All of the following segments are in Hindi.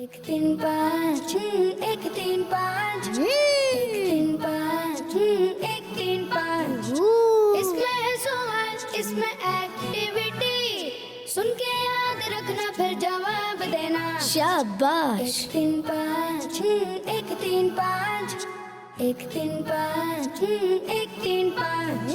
एक तीन पाँच एक तीन पाँच एक तीन पाँच इसमें है सवाल इसमें एक्टिविटी सुन के याद रखना फिर जवाब देना शाबाश। एक तीन पाँच एक तीन पाँच एक तीन पाँच एक तीन पाँच।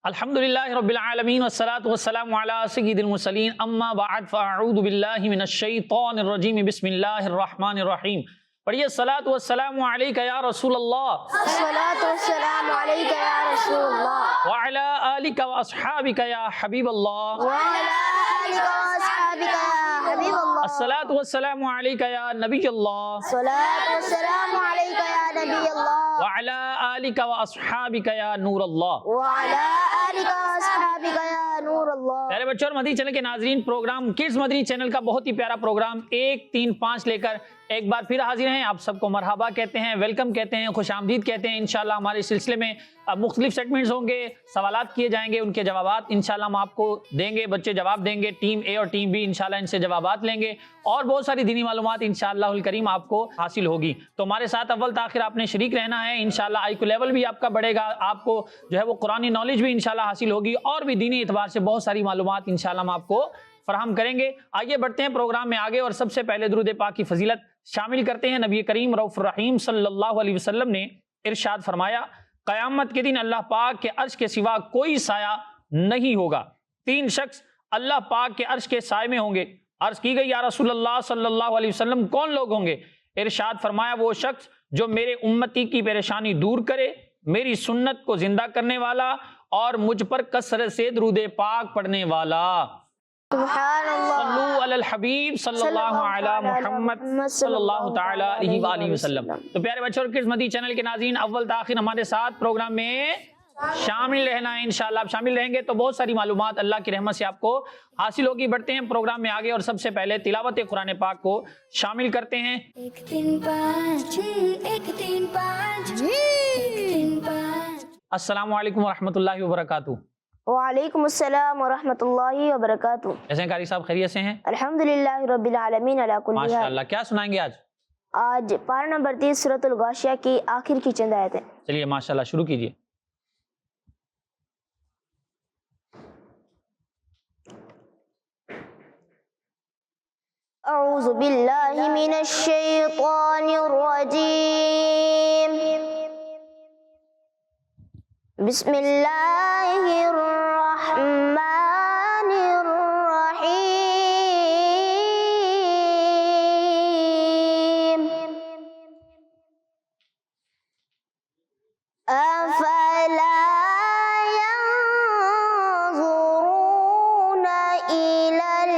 अल्हम्दुलिल्लाहि रब्बिल आलमीन वस्सलातु वस्सलामु अला सय्यिदिल मुरसलीन अम्मा बअद फ़अऊज़ु बिल्लाहि मिनश शैतानिर रजीम बिस्मिल्लाहिर रहमानिर रहीम। पढ़िए सलातु वस्सलामु अलैका या रसूलल्लाह अस्सलातु वस्सलामु अलैका या रसूलल्लाह व अला आलिका व अस्हाबिका या हबीबल्लाह व अला आलिका व अस्हाबिका या हबीबल्लाह। अस्सलातु वस्सलामु अलैका या नबियल्लाह अस्सलातु वस्सलामु अलैका या नबियल्लाह व अला आलिका व अस्हाबिका या नूरल्लाह। व अला आलिका व अस्हाबिका या नूरल्लाह। प्यारे बच्चों और मदनी चैनल के नाजरीन, प्रोग्राम किड्स मदनी चैनल का बहुत ही प्यारा प्रोग्राम 1 3 5 लेकर एक बार फिर हाजिर हैं। आप सबको मरहबा कहते हैं, वेलकम कहते हैं, खुशामदीद कहते हैं। इंशाल्लाह हमारे सिलसिले में मुख्तलिफ सेगमेंट्स होंगे, सवालात किए जाएंगे, उनके जवाबात इंशाल्लाह हम आपको देंगे, बच्चे जवाब देंगे, टीम ए और टीम बी इंशाल्लाह इनसे जवाबात लेंगे और बहुत सारी दीनी मालूमात इंशाअल्लाहुल करीम आपको हासिल होगी। तो हमारे साथ अव्वल ताखिर आपने शरीक रहना है। इंशाल्लाह आईक्यू लेवल भी आपका बढ़ेगा, आपको जो है वो कुरानी नॉलेज भी इंशाल्लाह हासिल होगी और भी दीनी एतबार से बहुत सारी मालूमात इंशाल्लाह हम आपको फराहम करेंगे। आइए बढ़ते हैं प्रोग्राम में आगे और सबसे पहले दुरूद पाक की फजीलत शामिल करते हैं। नबी करीम रऊफ़ुर रहीम सल्लल्लाहु अलैहि वसल्लम ने इरशाद फरमाया, क़यामत के दिन अल्लाह पाक के अर्श के सिवा कोई साया नहीं होगा। 3 शख्स अल्लाह पाक के अर्श के साए में होंगे। अर्ज की गई, या रसूलल्लाह सल्लल्लाहु अलैहि वसल्लम कौन लोग होंगे? इरशाद फरमाया, वो शख्स जो मेरे उम्मती की परेशानी दूर करे, मेरी सुन्नत को जिंदा करने वाला और मुझ पर कसरत से दुरूद पाक पढ़ने वाला। सल्लल्लाहु अलल हबीब सल्लल्लाहु अला मुहम्मद सल्लल्लाहु तआला अलैहि व आलिहि वसल्लम। तो प्यारे बच्चों और किड्स मदनी चैनल के नाज़रीन, अव्वल ताखिर हमारे साथ प्रोग्राम में शामिल रहना है। इंशाल्लाह आप शामिल रहेंगे तो बहुत सारी मालूमात अल्लाह की रहमत से आपको हासिल होगी। बढ़ते हैं प्रोग्राम में आगे और सबसे पहले तिलावत कुरान पाक को शामिल करते हैं। एक तीन पाँच एक तीन पाँच एक तीन पाँच। अस्सलामु अलैकुम वरहमतुल्लाहि वबरकातुहू। वालेकुम अस्सलाम व रहमतुल्लाहि व बरकातुहू। कैसे हैं कारी साहब, खैरियत से हैं? अल्हम्दुलिल्लाहि रब्बिल आलमीन अला कुल्ली हाल। माशाअल्लाह। क्या सुनाएंगे आज? आज पारा नंबर 30 सूरतुल गाशिया की आखिर की चंद आयतें। चलिए माशाअल्लाह शुरू कीजिए। अऊज़ु बिल्लाहि मिनश शैतानिर रजीम। बिस्मिल्लाहिर रहमानिर रहीम। अफला यंज़ुरूना इलल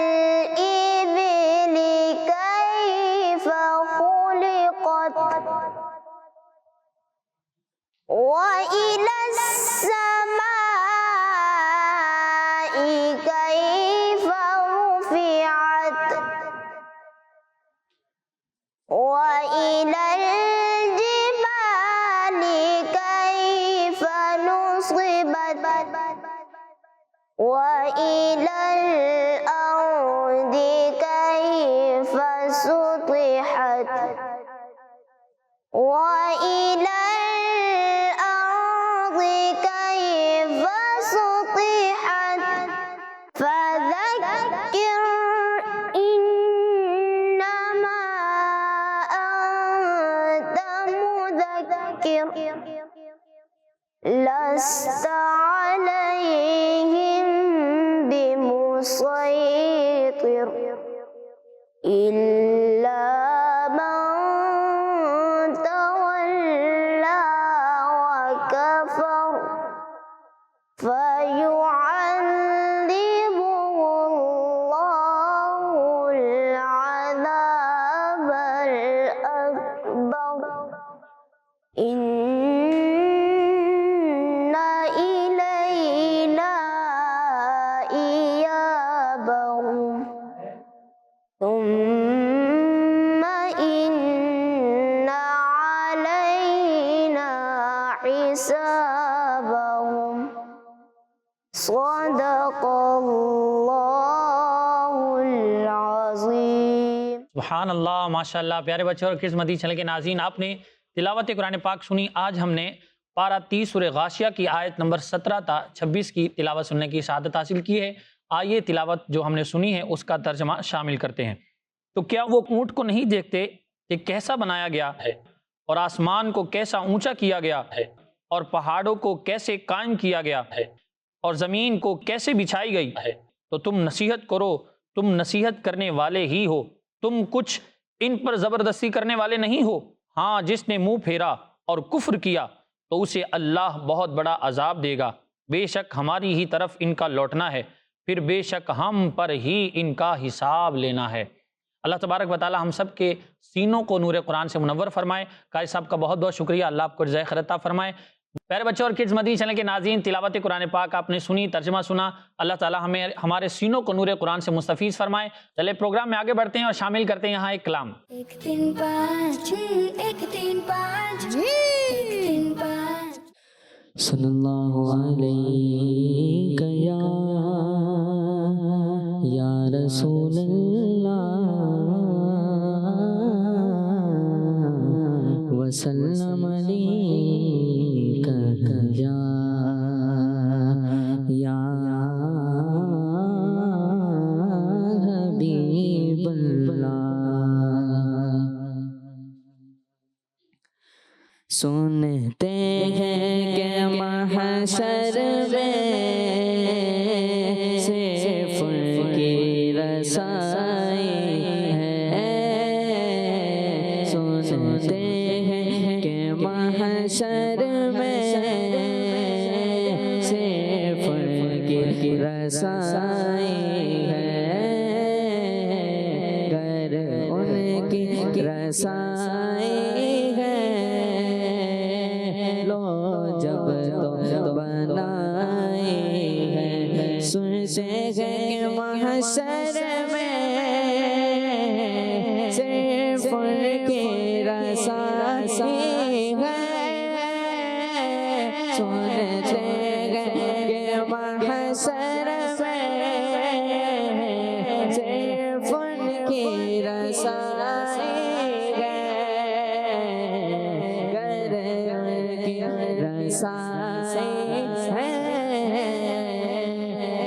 इबिली कैफ़ खुलिक़त व इलस समाई कैफ़ रुफ़िअत व इलल जिबाली कैफ़ नुसिबत व इलल अर्दि कैफ़ सुतिहत व इलल अर्दि कैफ़ सुतिहत फ़ज़क्किर इन्नमा अन्त मुज़क्किर लस्त अलैहिम बिमुसैतिर इल्ला मन तवल्ला व कफर फयुअज़्ज़िबुहुल्लाहुल अज़ाबल अकबर इन्ना इलैना इयाबहुम सुभान अल्लाह, माशाअल्लाह। प्यारे बच्चों और किड्स मदनी चैनल के नाज़रीन, आपने तिलावत कुरान पाक सुनी। आज हमने पारा 30 सूरह गाशिया की आयत नंबर 17 ता 26 की तिलावत सुनने की शहादत हासिल की है। आइए तिलावत जो हमने सुनी है उसका तर्जमा शामिल करते हैं। तो क्या वो ऊँट को नहीं देखते कि कैसा बनाया गया है, और आसमान को कैसा ऊंचा किया गया है, और पहाड़ों को कैसे कायम किया गया है, और ज़मीन को कैसे बिछाई गई है। तो तुम नसीहत करो, तुम नसीहत करने वाले ही हो, तुम कुछ इन पर ज़बरदस्ती करने वाले नहीं हो। हाँ, जिसने मुंह फेरा और कुफ्र किया तो उसे अल्लाह बहुत बड़ा अजाब देगा। बेशक हमारी ही तरफ इनका लौटना है, फिर बेशक हम पर ही इनका हिसाब लेना है। अल्लाह तबारक व तआला हम सब के सीनों को नूर कुरान से मुनव्वर फरमाए। कारी साहब का बहुत बहुत शुक्रिया, अल्लाह आपको जज़ाए खैर अता फरमाए। प्यारे बच्चों और किड्स मदनी चैनल के नाज़रीन, तिलावत कुरान पाक आपने सुनी, तर्जमा सुना। अल्लाह ताला हमें हमारे सीनों को नूर कुरान से मुस्तफ़ीज़ फरमाए। चले प्रोग्राम में आगे बढ़ते हैं और शामिल करते हैं यहाँ एक कलाम। 1 3 5 1 3 5 1 3 5 सल्लल्लाहु अलैहि या रसूलल्लाह वसल्लम अलैका या हबीबल्लाह। सुनते हैं कि महशर में सिर्फ उनकी रसाई है। सुनते हैं कि महशर में सिर्फ उनकी रसाई है। घर उनकी रसाई है, लो जब तो बनाए हैं। सुनते हैं कि महशर में सिर्फ उनकी रसाई है। सुनते हैं कि महशर में सिर्फ उनकी रसाई है। रसाई है,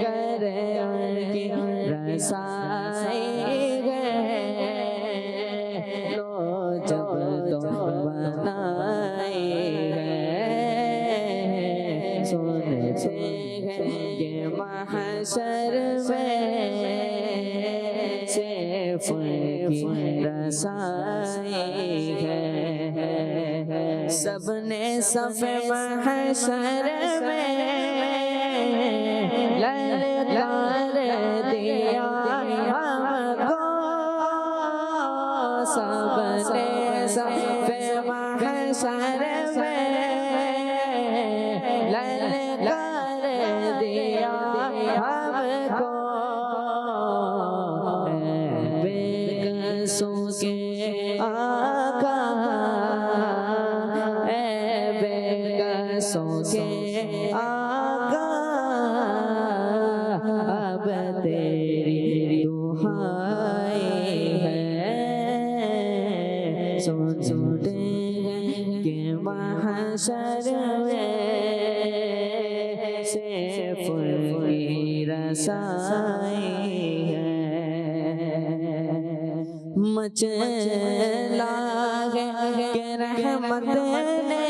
घर उनकी रसाई है। लो जब तो बनाए हैं। सुनते हैं कि महशर में सिर्फ उनकी रसाई है। सबने सफ़े महशर में ललकार दिया हमको। सबने सफ़े महशर में ललकार दिया हमको। बेकसों के आका, के आका, अब तेरी दुहाई है। सुनते हैं कि महशर में सिर्फ उनकी रसाई है। मचला है कि रहमत ने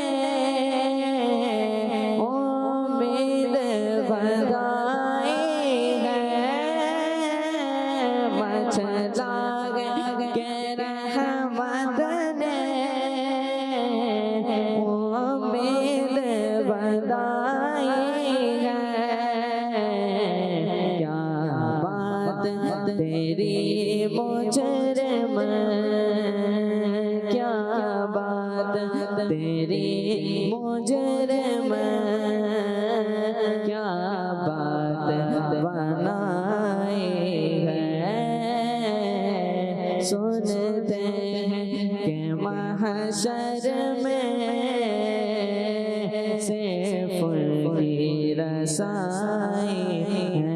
तेरी मुजरम, क्या बात तेरी मुजरम, क्या बात बनाई है। सुनते हैं कि महशर में सिर्फ उनकी रसाई है।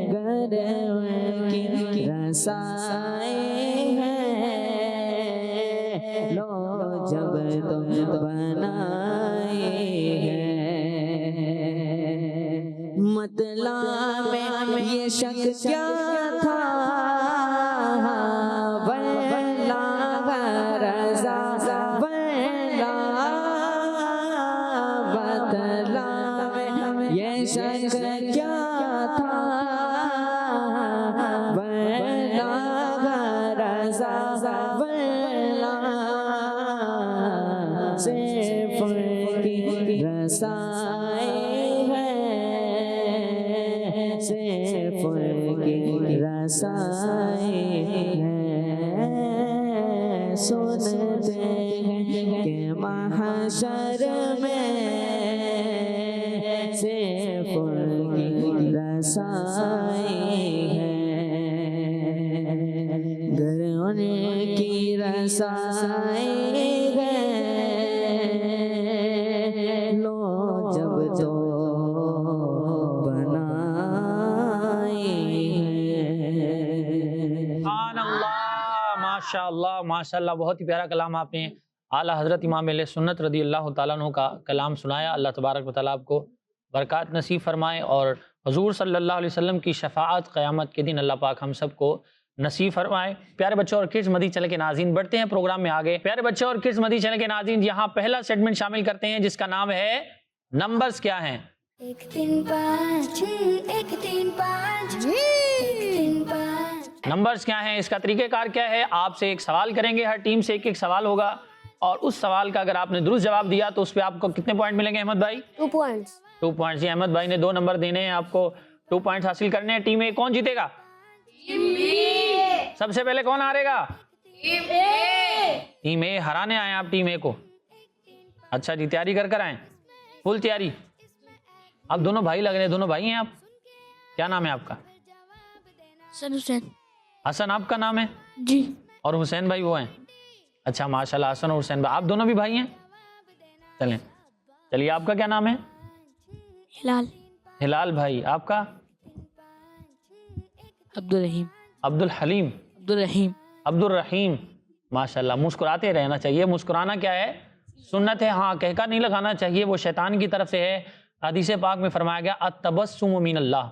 घर उनकी रसाई हैं, लो जब तुम बनाए हैं। मतलब में ये शक क्या था, वल्ला रज़ा वल्ला, बतला में ये शक क्या था, वल्ला रज़ा वल्ला, सिर्फ की रसाए हैं, सिर्फ की रसाए हैं। सुनते हैं कि महशर में सिर्फ की रसाए हैं, गर उनकी रसाए हैं, लो जब जो बनाए हैं। माशाअल्लाह माशाअल्लाह, बहुत ही प्यारा कलाम आपने आला हज़रत इमाम अहले सुन्नत रदी अल्लाह तआला अन्हु का कलाम सुनाया। अल्लाह तबारक व तआला आपको बरक़ात नसीब फरमाए और हुज़ूर सल्लल्लाहु अलैहि वसल्लम की शफ़ाअत क़यामत के दिन अल्लाह पाक हम सबको नसीब फरमाए। प्यारे बच्चों और किड्स मदनी चैनल के नाज़रीन, बढ़ते हैं प्रोग्राम में आगे। प्यारे बच्चों और किड्स मदनी चैनल के नाज़रीन, यहाँ पहला सेगमेंट शामिल करते हैं जिसका नाम है नंबर्स क्या हैं। 1 3 5 1 3 5 1 3 5। नंबर्स क्या हैं, इसका तरीक़ेकार क्या है। आपसे एक सवाल करेंगे, हर टीम से एक सवाल होगा और उस सवाल का अगर आपने दुरुस्त जवाब दिया तो उस पर आपको कितने पॉइंट मिलेंगे अहमद भाई? 2 पॉइंट्स। 2 पॉइंट्स। जी, अहमद भाई ने 2 नंबर देने हैं आपको, 2 पॉइंट्स हासिल करने हैं। टीम ए कौन जीतेगा? सबसे पहले कौन हारेगा? टीम ए हराने आए आप टीम ए को। अच्छा जी, तैयारी कर आए, फुल तैयारी। आप दोनों भाई लग रहे हैं, दोनों भाई हैं आप। क्या नाम है आपका? हुसैन। हसन आपका नाम है जी। और हुसैन भाई वो हैं। अच्छा माशाल्लाह, हसन और हुसैन भाई आप दोनों भी भाई हैं। चलिए आपका क्या नाम है? हिलाल। हिलाल भाई। आपका? अब्दुल रहीम। अब्दुल हलीम। अब्दुल रहीम। अब्दुल रहीम। माशाल्लाह, मुस्कुराते रहना चाहिए। मुस्कुराना क्या है? सुन्नत है। हाँ, कहका नहीं लगाना चाहिए, वो शैतान की तरफ से है। हदीस पाक में फरमाया गया अतबस्सुम मिनल्लाह,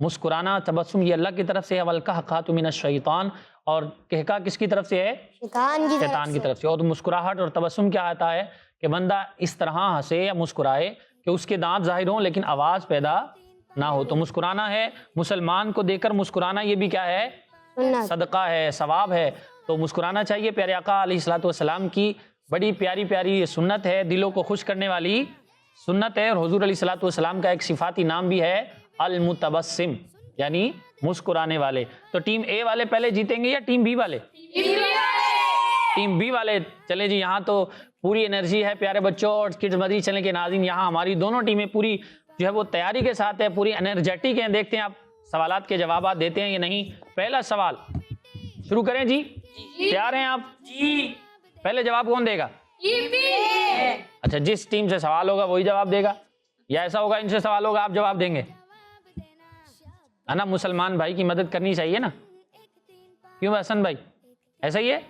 मुस्कुराना तबस्सुम ये अल्लाह की तरफ से है। वल कहकातु मिनश शैतान, और कहका किसकी तरफ से है? शैतान की तरफ से। और मुस्कुराहट और तबस्सुम क्या आता है कि बंदा इस तरह हंसे या मुस्कुराए कि उसके दांत जाहिर हों लेकिन आवाज़ पैदा ना हो, तो मुस्कुराना है। मुसलमान को देकर मुस्कुराना ये भी क्या है? सदका है, सवाब है। तो मुस्कुराना चाहिए। प्यारे आका अलैहिस्सलातु वस्सलाम की बड़ी प्यारी प्यारी ये सुन्नत है, दिलों को खुश करने वाली सुन्नत है। और हुजूर अलैहिस्सलातु वस्सलाम का एक सिफाती नाम भी है अल-मुतबस्सिम, यानी मुस्कुराने वाले। तो टीम ए वाले पहले जीतेंगे या टीम बी वाले? टीम बी वाले। चले जी, यहाँ तो पूरी एनर्जी है प्यारे बच्चों और किड्स मदनी चैनल के नाज़रीन। यहाँ हमारी दोनों टीमें पूरी जो है वो तैयारी के साथ है, पूरी एनर्जेटिक हैं। देखते हैं आप सवालात के जवाब देते हैं या नहीं। पहला सवाल शुरू करें जी? तैयार हैं आप? जी। पहले जवाब कौन देगा? अच्छा, जिस टीम से सवाल होगा वही जवाब देगा, या ऐसा होगा इनसे सवाल होगा आप जवाब देंगे, है ना? मुसलमान भाई की मदद करनी चाहिए ना, क्यों हसन भाई? ऐसा ही है,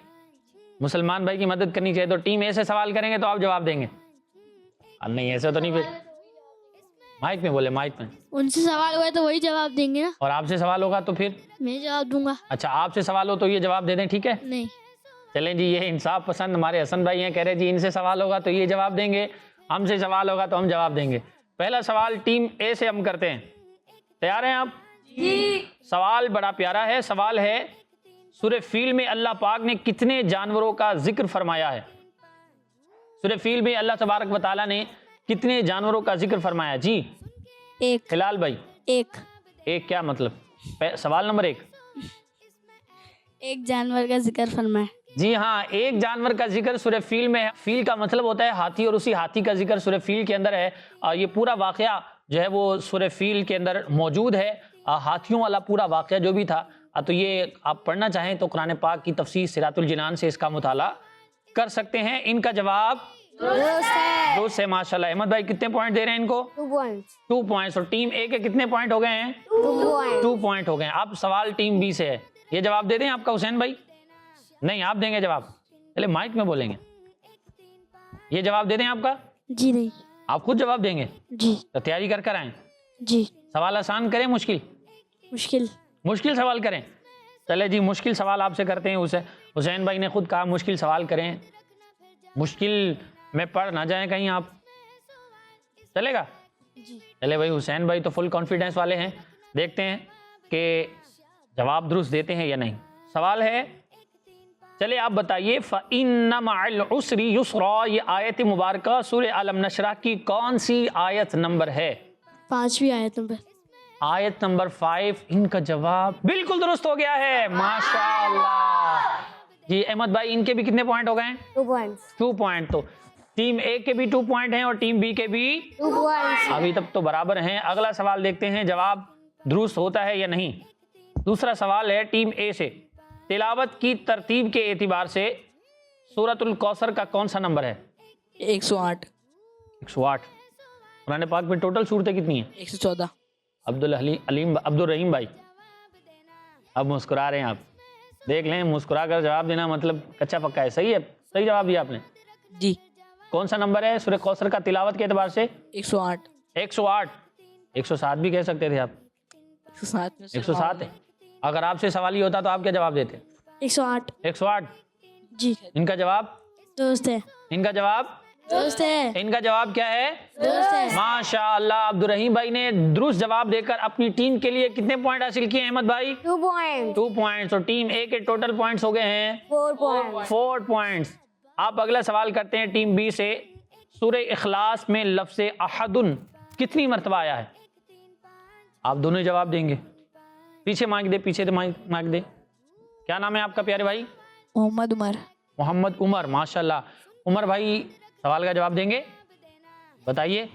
मुसलमान भाई की मदद करनी चाहिए। तो टीम ए से सवाल करेंगे तो आप जवाब देंगे? नहीं, ऐसा तो नहीं। फिर माइक में बोले, माइक में। उनसे सवाल हुआ तो वही जवाब देंगे ना। और आपसे सवाल होगा तो फिर मैं जवाब दूंगा। अच्छा, आपसे सवाल हो तो ये जवाब दे दें, ठीक है? नहीं। चलें जी, ये इंसाफ पसंद हमारे हसन भाई हैं, कह रहे जी इनसे सवाल होगा तो ये जवाब देंगे, हमसे सवाल होगा तो हम जवाब देंगे। पहला सवाल टीम ए से हम करते हैं। तैयार हैं आप? जी। सवाल बड़ा प्यारा है। सवाल है, सूरह फील में अल्लाह पाक ने कितने जानवरों का जिक्र फरमाया है? सूरह फील में अल्लाह तबारक व तआला ने कितने जानवरों का जिक्र फरमाया? जी। एक। हिलाल भाई? एक क्या मतलब? सवाल नंबर 1, एक जानवर का जिक्र फरमाया। जी हाँ, एक जानवर का जिक्र सूरह फील में है। फील का मतलब होता है हाथी, और उसी हाथी का जिक्र सूरह फील के अंदर है। ये पूरा वाकया जो है वो सूरह फील के अंदर मौजूद है। हाथियों वाला पूरा वाकया जो भी था, तो ये आप पढ़ना चाहें तो कुरान पाक की तफसीर सिरातुल जिनान से इसका मुताला कर सकते हैं। इनका जवाब दुरुस्त है माशाल्लाह। अहमद भाई कितने पॉइंट दे रहे हैं इनको? 2 पॉइंट्स। और टीम ए के कितने पॉइंट हो गए हैं? 2 पॉइंट हो गए हैं। अब सवाल टीम बी से है। ये जवाब दे दें आपका हुसैन भाई? नहीं, आप देंगे जवाब? पहले माइक में बोलेंगे। ये जवाब दे दें आपका? जी नहीं। आप खुद जवाब देंगे? जी। तो तैयारी कर कर आए। जी। सवाल आसान करें मुश्किल? मुश्किल। मुश्किल सवाल करें। चले जी, मुश्किल सवाल आपसे करते हैं। हुसैन भाई ने खुद कहा मुश्किल सवाल करें, मुश्किल में पढ़ ना जाए कहीं आप। चलेगा? जी। चले भाई, हुसैन भाई तो फुल कॉन्फिडेंस वाले हैं। देखते हैं कि जवाब दुरुस्त देते हैं या नहीं। सवाल है, चले आप बताइए, फ़इन्न मअल उसरि युस्रा, ये आयत मुबारक सूरह अलम नशरा की कौन सी आयत नंबर है? 5वीं आयत नंबर। आयत नंबर 5। इनका जवाब बिल्कुल दुरुस्त हो गया है, माशाअल्लाह जी। अहमद भाई, इनके भी कितने पॉइंट हो गए? 2 पॉइंट्स। 2 पॉइंट। तो टीम ए के भी 2 पॉइंट हैं और टीम बी के भी 2 पॉइंट्स। अभी तक तो बराबर हैं। अगला सवाल देखते हैं जवाब दुरुस्त होता है या नहीं। दूसरा सवाल है टीम ए से, तिलावत की तरतीब के एतिबार से सूरतुल कौसर का कौन सा नंबर है? 108। 108। कुरान पाक में टोटल सूरतें कितनी हैं? 114। अब्दुल रहीम भाई, अब मुस्कुरा रहे हैं आप। देख लें, मुस्कुरा कर जवाब देना मतलब कच्चा पक्का है। सही है, सही जवाब दिया आपने जी। कौन सा नंबर है सूरह कौसर का तिलावत के एतबार से? 108। 108। 107 भी कह सकते थे आप। 107 में 107 है। अगर आपसे सवाल ही होता तो आप क्या जवाब देते? 108। 108। जी। इनका जवाब दोस्त है। इनका जवाब दोस्त है। इनका जवाब क्या है? दोस्त है। माशाअल्लाह, अब्दुल रहीम भाई ने दुरुस्त जवाब देकर अपनी टीम के लिए कितने पॉइंट हासिल किए अहमद भाई? 2 पॉइंट्स। 2 पॉइंट्स। और टीम ए के टोटल पॉइंट्स हो गए हैं 4 पॉइंट्स। 4 पॉइंट्स। आप अगला सवाल करते हैं टीम बी से, सूरह इखलास में लफ्ज़ अहदुन कितनी मरतबा आया है? आप दोनों जवाब देंगे। पीछे माइक दे, पीछे माइक दे। क्या नाम है आपका प्यारे भाई? मोहम्मद उमर। मोहम्मद उमर, माशाल्लाह। उमर भाई सवाल का जवाब देंगे? बताइए,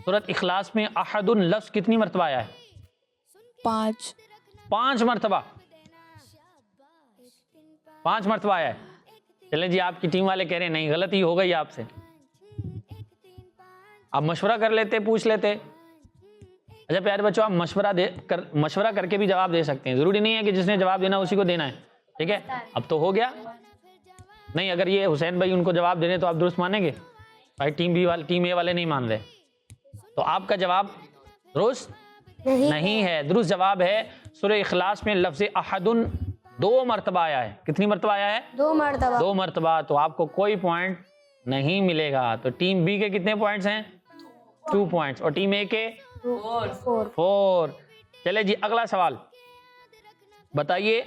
सूरत इखलास में अहदुन लफ्ज़ कितनी मरतबा आया है? 5। 5 मरतबा। 5 मरतबा आया है। चलें जी, आपकी टीम वाले कह रहे हैं नहीं, गलती हो गई आपसे। आप मशवरा कर लेते, पूछ लेते। अच्छा प्यारे बच्चों, आप मशवरा करके भी जवाब दे सकते हैं। जरूरी नहीं है कि जिसने जवाब देना उसी को देना है। ठीक है, अब तो हो गया। नहीं, अगर ये हुसैन भाई उनको जवाब दे रहे तो आप दुरुस्त मानेंगे? भाई टीम ए वाले नहीं मान रहे, तो आपका जवाब दुरुस्त नहीं है। दुरुस्त जवाब है सूरह इखलास में लफ्ज़ अहदुन 2 मरतबा आया है। कितनी मरतबा आया है? 2 मरतबा। 2 मरतबा। तो आपको कोई पॉइंट नहीं मिलेगा। तो टीम बी के कितने पॉइंट्स हैं? 2 पॉइंट्स। और टीम ए के 4। चले जी, अगला सवाल बताइए,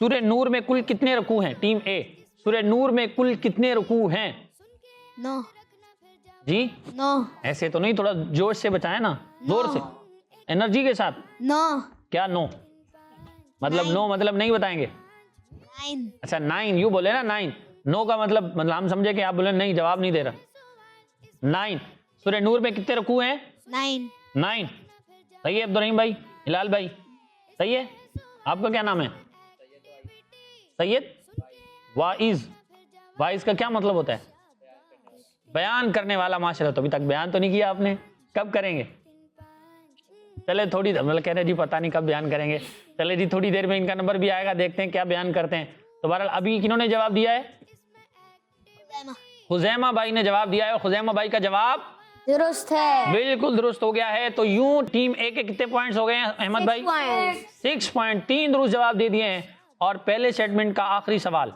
सूरह नूर में कुल कितने रुकू हैं? टीम ए, सूरह नूर में कुल कितने रुकू हैं? 9। जी 9। ऐसे तो नहीं, थोड़ा जोश से बताएं ना, जोर से, एनर्जी के साथ। 9। क्या 9 मतलब? 9 मतलब नहीं बताएंगे? 9। अच्छा 9 यू बोले ना, 9 नो का मतलब हम समझे कि आप बोले नहीं, जवाब नहीं दे रहा। 9। सूरह नूर में कितने रुकू हैं? 9। 9। सही है अब्दुल रहीम भाई, हिलाल भाई, सही है। आपका क्या नाम है? सैयद वाइज। वाइज का क्या मतलब होता है? बयान करने वाला। माशाल्लाह, तो अभी तक बयान तो नहीं किया आपने, कब करेंगे? चले थोड़ी, मतलब कह रहे जी पता नहीं कब बयान करेंगे। चले जी, थोड़ी देर में इनका नंबर भी आएगा, देखते हैं क्या बयान करते हैं। तो बहरहाल अभी किन्होंने जवाब दिया है? खुजैमा भाई ने जवाब दिया है। और खुजैमा भाई का जवाब दुरुस्त है। बिल्कुल दुरुस्त हो गया है। तो यूं टीम ए के कितने पॉइंट्स हो गए हैं अहमद भाई? 6 पॉइंट। 3 दुरुस्त जवाब दे दिए हैं। और पहले सेगमेंट का आखिरी सवाल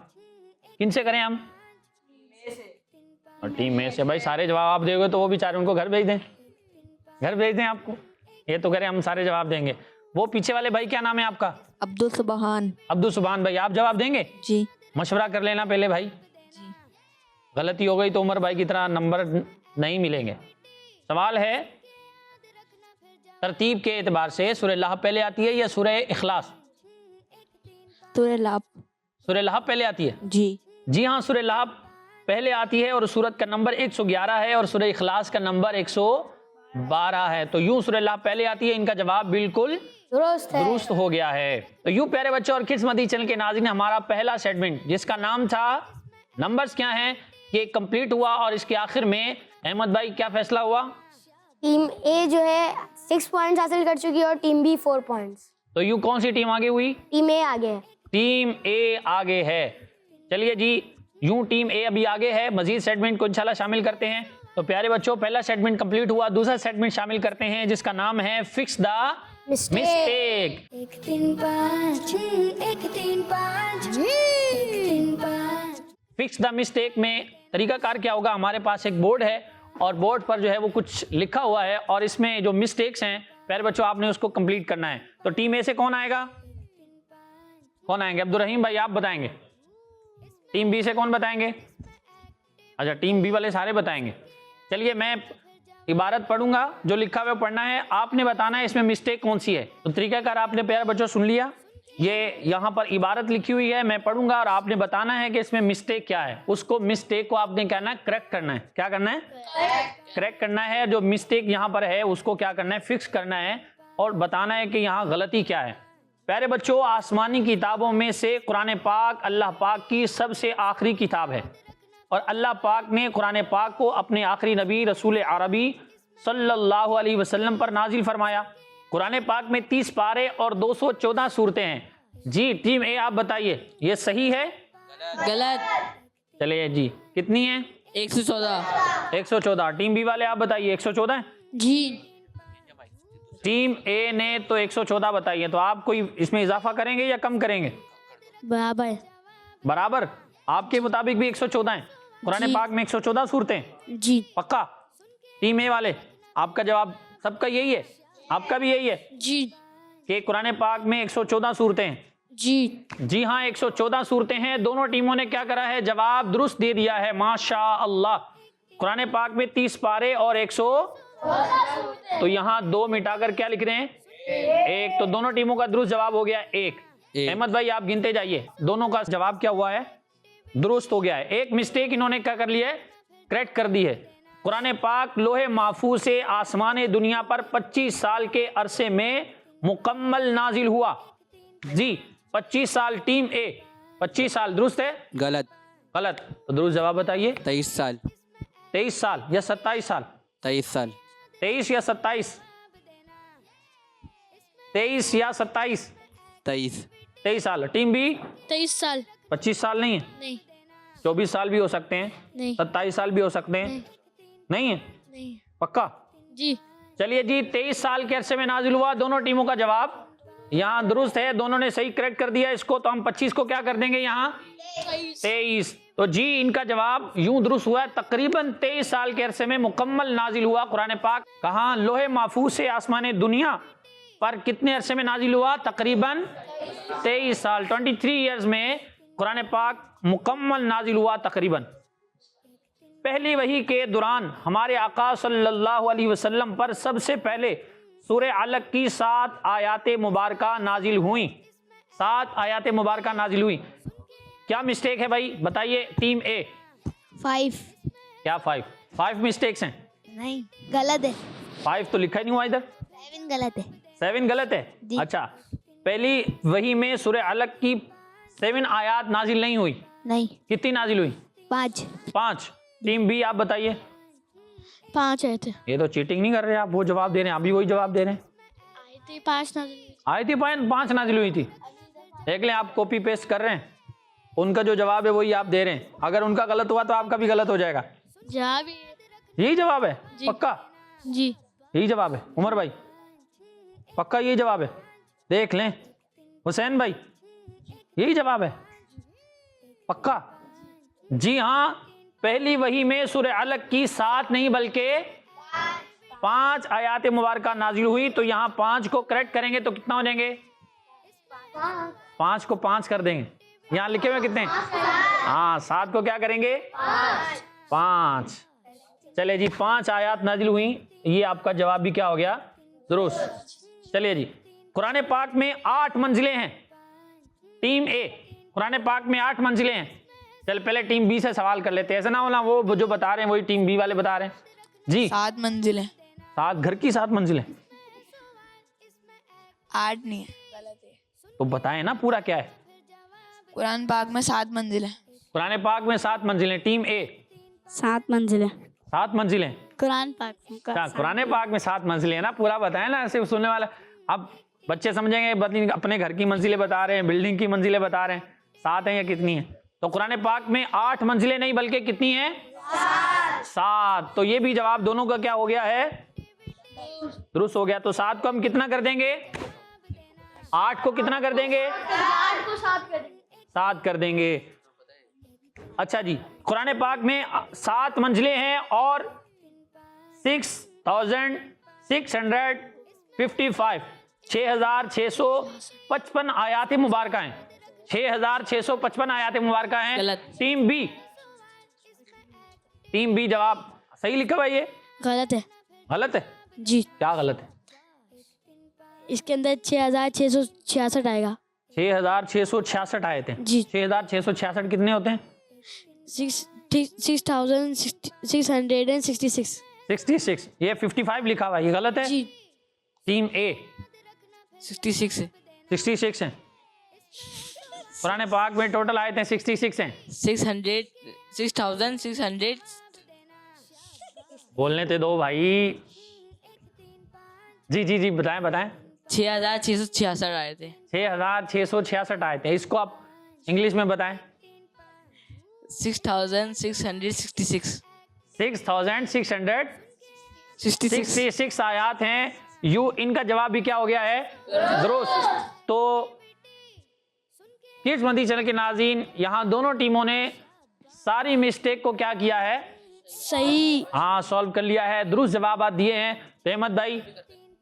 किनसे करें हम? और टीम में से। भाई सारे जवाब आप दोगे तो वो बेचारे उनको घर भेज दें, घर भेज दें आपको। ये तो कह रहे हम सारे जवाब देंगे। वो पीछे वाले भाई क्या नाम है आपका? अब्दुल सुबहान। अब्दुल सुबहान भाई, आप जवाब देंगे? जी। मशवरा कर लेना पहले भाई। जी। गलती हो गई तो उमर भाई की तरह नंबर नहीं मिलेंगे। सवाल है, तरतीब के एतबार से सूरह लहब पहले आती है या सूरह इखलास? सूरह लहब। सूरह लहब पहले आती है? जी हाँ, सूरह लहब पहले आती है और सूरत का नंबर 111 है और सूरह इखलास का नंबर 112 है। तो यूं सूरह लहब पहले आती है। इनका जवाब बिल्कुल दुरुस्त हो गया है। तो यूं प्यारे बच्चों और किड्स मदनी चैनल के नाज़रीन, हमारा पहला सेगमेंट जिसका नाम था नंबर्स क्या हैं, ये कंप्लीट हुआ। और इसके आखिर में अहमद भाई क्या फैसला हुआ? टीम ए जो है 6 पॉइंट्स हासिल कर चुकी है और टीम बी 4 पॉइंट्स। तो यूं कौन सी टीम आगे हुई? टीम ए आगे है। टीम ए आगे है। चलिए जी, यूं टीम ए अभी आगे है। मजीद सेगमेंट को इंशाल्लाह शामिल करते हैं। तो प्यारे बच्चों, पहला सेगमेंट कंप्लीट हुआ, दूसरा सेगमेंट शामिल करते हैं जिसका नाम है fix the mistake. 1 3 5 1 3 5 1 3 5। Fix the mistake में तरीकाकार क्या होगा? हमारे पास एक बोर्ड है और बोर्ड पर जो है वो कुछ लिखा हुआ है और इसमें जो मिस्टेक्स हैं प्यारे बच्चों आपने उसको कंप्लीट करना है। तो टीम ए से कौन आएगा? कौन आएंगे? अब्दुर्रहीम भाई आप बताएंगे। टीम बी से कौन बताएंगे? अच्छा, टीम बी वाले सारे बताएंगे। चलिए मैं इबारत पढ़ूंगा, जो लिखा हुआ पढ़ना है, आपने बताना है इसमें मिस्टेक कौन सी है। तो तरीकाकार आपने प्यारे बच्चों सुन लिया। ये यहाँ पर इबारत लिखी हुई है, मैं पढ़ूंगा और आपने बताना है कि इसमें मिस्टेक क्या है। उसको मिस्टेक को आपने कहना है करेक्ट करना है। क्या करना है? करेक्ट करना है। जो मिस्टेक यहाँ पर है उसको क्या करना है? फिक्स करना है और बताना है कि यहाँ गलती क्या है। प्यारे बच्चों, आसमानी किताबों में से कुरान पाक अल्लाह पाक की सबसे आखिरी किताब है और अल्लाह पाक ने कुरान पाक को अपने आखिरी नबी रसूल अरबी सल्लल्लाहु अलैहि वसल्लम पर नाजिल फरमाया। कुरान पाक में 30 पारे और 214 सूरतें हैं। जी टीम ए आप बताइए, ये सही है? गलत। चलिए जी, कितनी है? 114। 114। टीम बी वाले आप बताइए, 114 है? जी। टीम ए ने तो 114 बताई है, तो आप कोई इसमें इजाफा करेंगे या कम करेंगे? बराबर। बराबर। आपके मुताबिक भी 114 है। कुरान पाक में 114 सूरतें। जी। पक्का? टीम ए वाले आपका जवाब सबका यही है? आपका भी यही है जी। कि कुरान पाक में 114 सूरतें हैं? जी। जी हाँ, 114 सूरतें हैं। दोनों टीमों ने क्या करा है? जवाब दुरुस्त दे दिया है, माशा अल्लाह। कुरान पाक में 30 पारे और 100, तो यहाँ 2 मिटाकर क्या लिख रहे हैं? 1। तो दोनों टीमों का दुरुस्त जवाब हो गया 1। अहमद भाई आप गिनते जाइए, दोनों का जवाब क्या हुआ है? दुरुस्त हो गया है। एक मिस्टेक इन्होंने क्या कर लिया है? करेक्ट कर दी है। कुरान पाक लोहे महफूज से आसमान दुनिया पर 25 साल के अरसे में मुकम्मल नाजिल हुआ। जी 25 साल। टीम ए 25 साल दुरुस्त है? गलत। गलत। तो दुरुस्त जवाब बताइए। 23 साल। 23 साल या 27 साल? 23 साल। 23 या 27? 23 या 27? 23। 23 साल। Team B? 23 साल। 25 साल नहीं है? नहीं। 24 साल भी हो सकते हैं, नहीं। 27 साल भी हो सकते हैं। नहीं है? नहीं। पक्का? जी। चलिए जी, 23 साल के अरसे में नाजिल हुआ। दोनों टीमों का जवाब यहाँ दुरुस्त है, दोनों ने सही करेक्ट कर दिया इसको। तो हम 25 को क्या कर देंगे यहाँ? 23। तो जी इनका जवाब यूं दुरुस्त हुआ है, तकरीबन 23 साल के अरसे में मुकम्मल नाजिल हुआ कुरान पाक। कहाँ? लोहे महफूज से आसमान दुनिया पर कितने अरसे में नाजिल हुआ? तकरीबन 23 साल। 23 ईयर्स में कुरान पाक मुकम्मल नाजिल हुआ तकरीबन। पहली वही के दौरान हमारे आका सल्लल्लाहु अलैहि वसल्लम पर सबसे पहले सूरह अलक की 7 आयात मुबारका नाजिल हुई। 7 आयात मुबारका नाजिल हुई। क्या मिस्टेक है भाई बताइए? टीम ए 5। क्या 5 मिस्टेक्स हैं? नहीं, गलत है। 5 तो लिखा ही नहीं हुआ इधर। 7 गलत है। 7 गलत है? अच्छा, पहली वही में सूरह अलक की 7 आयात नाजिल नहीं हुई? नहीं। कितनी नाजिल हुई? 5। 5। टीम बी आप बताइए। 5 आए थे। ये तो चीटिंग नहीं कर रहे आप, वो जवाब दे रहे हैं, आप भी वही जवाब दे रहे हैं। आए थे 5 नाजिल। आई थी 5 नाजिल हुई थी। देख लें, आप कॉपी पेस्ट कर रहे हैं, उनका जो जवाब है वही आप दे रहे हैं। अगर उनका गलत हुआ तो आपका भी गलत हो जाएगा। जवाब यही जवाब है? जी। पक्का? जी। यही जवाब है उमर भाई? पक्का यही जवाब है? देख लें हुसैन भाई, यही जवाब है? पक्का? जी हाँ, पहली वही में सूरह अलक की 7 नहीं बल्कि 5 आयात मुबारका नाजिल हुई। तो यहाँ 5 को करेक्ट करेंगे तो कितना हो जाएंगे? 5 को 5 कर देंगे। यहाँ लिखे हुए कितने? हाँ, 7 को क्या करेंगे? 5। चलिए जी, 5 आयात नाजिल हुई। ये आपका जवाब भी क्या हो गया? दुरुस्त। चलिए जी, कुरान पाक में 8 मंजिलें हैं। टीम ए कुरान पाक में 8 मंजिलें हैं। चल पहले टीम बी से सवाल कर लेते हैं, ऐसा ना होना वो जो बता रहे हैं वही टीम बी वाले बता रहे हैं। जी 7 मंजिलें। 7 घर की 7 मंजिलें? 8 नहीं है, गलत है। तो बताएं ना पूरा क्या है। कुरान पाक में 7 मंजिलें। कुरान पाक में 7 मंजिलें। टीम ए 7 मंजिलें। 7 मंजिलें? कुरान पाक क्या कुरान पाक में 7 मंजिलें है ना? पूरा बताएं ना, ऐसे सुनने वाला। अब बच्चे समझेंगे अपने घर की मंजिलें बता रहे हैं, बिल्डिंग की मंजिलें बता रहे हैं, 7 हैं या कितनी है? तो कुरान पाक में 8 मंजिलें नहीं बल्कि कितनी हैं? 7। तो ये भी जवाब दोनों का क्या हो गया है? दुरुस्त हो गया। तो 7 को हम कितना कर देंगे? 8 को कितना कर देंगे? 7 कर देंगे। अच्छा जी, कुरान पाक में 7 मंजिलें हैं और 6655 आयात मुबारक हैं। 6655 आयात मुबारक हैं। गलत। टीम बी जवाब सही लिखा हुआ है। ये गलत है गलत है? जी। क्या गलत है? इसके अंदर 6666 आएगा 6666 आए थे जी। 6666 कितने होते हैं? 6666 66। ये 55 लिखा हुआ है, ये गलत है? जी। टीम ए 66 है। 66 हैं। पुराने पाक में टोटल आए थे 66 हैं। 6600 बोलने थे दो भाई। जी जी जी बताएं बताएं। 6666 आए थे। 6666 आए थे। इसको आप इंग्लिश में बताएं। 6666 6666 आयात हैं। इनका जवाब भी क्या हो गया है? दुरुस्त। तो किड्स मदनी चैनल के नाज़रीन, यहाँ दोनों टीमों ने सारी मिस्टेक को क्या किया है? सही। हाँ, सॉल्व कर लिया है, दुरुस्त जवाब दिए हैं। तो अहमद भाई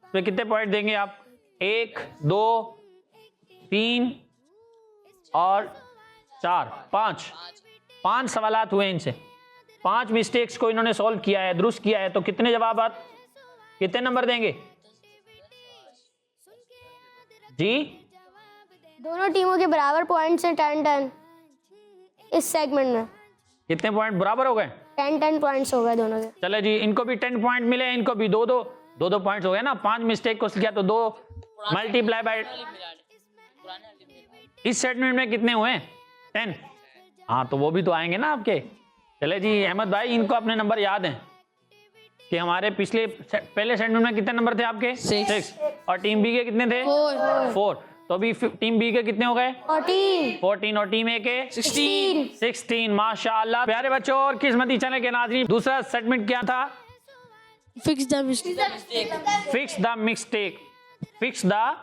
तो कितने पॉइंट देंगे आप? 1 2 3 और 4 5 सवालात हुए इनसे। 5 मिस्टेक्स को इन्होंने सॉल्व किया है, दुरुस्त किया है। तो कितने जवाब आप कितने नंबर देंगे जी? दोनों टीमों के बराबर पॉइंट्स हैं 10-10 इस सेगमेंट में। कितने पॉइंट बराबर हो गए? 10-10 पॉइंट्स हो गए दोनों के। चले जी, इनको भी 10 पॉइंट मिले, इनको भी 2-2 पॉइंट्स हो गए ना। 5 मिस्टेक को किया तो 2 मल्टीप्लाई बाय। इस सेगमेंट में कितने हुए? 10। हाँ, तो वो भी तो आएंगे ना आपके। चले जी अहमद भाई, इनको अपने नंबर याद हैं कि हमारे पहले सेगमेंट में कितने नंबर थे आपके? 6। और टीम बी के कितने थे? 4। तो अभी टीम बी के कितने हो गए? 14 और टीम ए के 16। माशाअल्लाह प्यारे बच्चों और किस्मती चैनल के नाज़रीन, दूसरा सेगमेंट क्या था? Fix the mistake. Fix the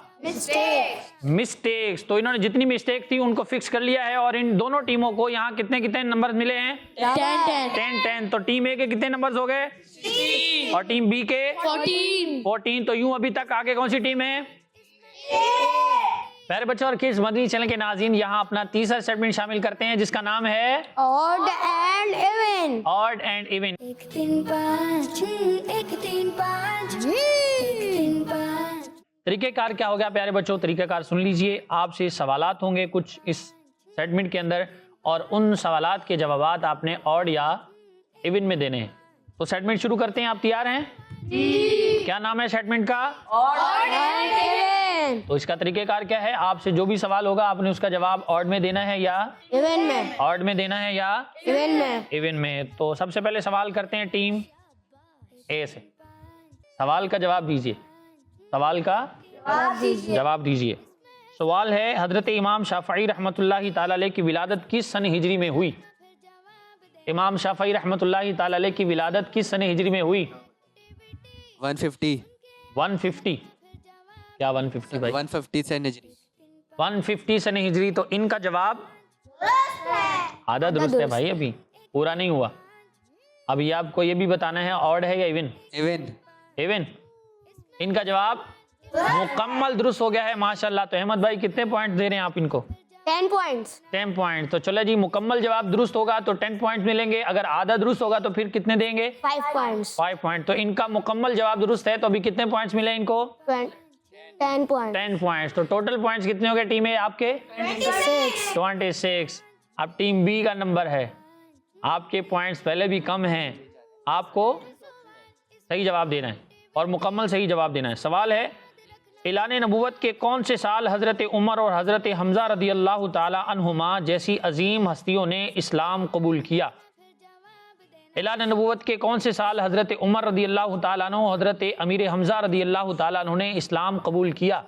mistakes. तो इन्होंने जितनी मिस्टेक थी उनको फिक्स कर लिया है। और इन दोनों टीमों को यहाँ कितने कितने नंबर मिले हैं? 10। तो टीम ए के कितने नंबर्स हो गए? 16। और टीम बी के 14। तो यूं अभी तक आगे कौन सी टीम है? प्यारे बच्चों और किड्स मदनी चैनल के नाज़रीन, यहाँ अपना तीसरा सेगमेंट शामिल करते हैं जिसका नाम है odd and even. Odd and even. 1 3 5 1 3 5 1 3 5। तरीकेकार क्या हो गया प्यारे बच्चों? तरीकेकार सुन लीजिए। आपसे सवालात होंगे कुछ इस सेगमेंट के अंदर और उन सवालात के जवाबात आपने ऑड या इवन में देने हैं। तो सेगमेंट शुरू करते हैं। आप तैयार हैं? जी। क्या नाम है सेगमेंट का? Odd and even. तो इसका तरीकेकार क्या है? आपसे जो भी सवाल होगा आपने उसका जवाब ऑड में देना है या इवन में। ऑड में देना है या इवन में। इवन में। तो सबसे पहले सवाल करते हैं टीम ए से। सवाल का जवाब दीजिए। सवाल का जवाब दीजिए। सवाल है, हजरत इमाम शाफई रहमतुल्लाहि ताला अलैह की विलादत किस सन हिजरी में हुई? इमाम शाफई रहमतुल्लाहि ताला अलैह की विलादत किस सन हिजरी में हुई? 150 क्या 150 भाई? 150 सन हिजरी। 150 सन हिजरी। तो इनका जवाब आधा दुरुस्त है भाई, अभी पूरा नहीं हुआ। अभी आपको ये भी बताना है ऑड है या इवन? इवन। इनका जवाब मुकम्मल दुरुस्त हो गया है माशाल्लाह। तो अहमद भाई कितने पॉइंट दे रहे हैं आप इनको? 10 पॉइंट्स। 10 पॉइंट। तो चलो जी, मुकम्मल जवाब दुरुस्त होगा तो 10 पॉइंट मिलेंगे। अगर आधा दुरुस्त होगा तो फिर कितने देंगे? 5 पॉइंट्स। 5 पॉइंट। तो इनका मुकम्मल जवाब दुरुस्त है तो अभी कितने पॉइंट्स मिले इनको? 10 पॉइंट। 10 पॉइंट्स। तो टोटल पॉइंट्स कितने हो गए टीम ए आपके? 26। अब टीम बी का नंबर है, आपके पॉइंट्स पहले भी कम हैं, आपको सही जवाब देना है और मुकम्मल सही जवाब देना है। सवाल है, ऐलान नबूवत के कौन से साल हज़रत उमर और हज़रत हमज़ा रदी अल्लाह ताला अन्हुमा जैसी अजीम हस्तियों ने इस्लाम कबूल किया? ऐलान नबूवत के कौन से साल हज़रत उमर रदी अल्लाह ताला अन्हु, हज़रत अमीर हमज़ा रदी अल्लाह ताला अन्हु ने इस्लाम कबूल किया?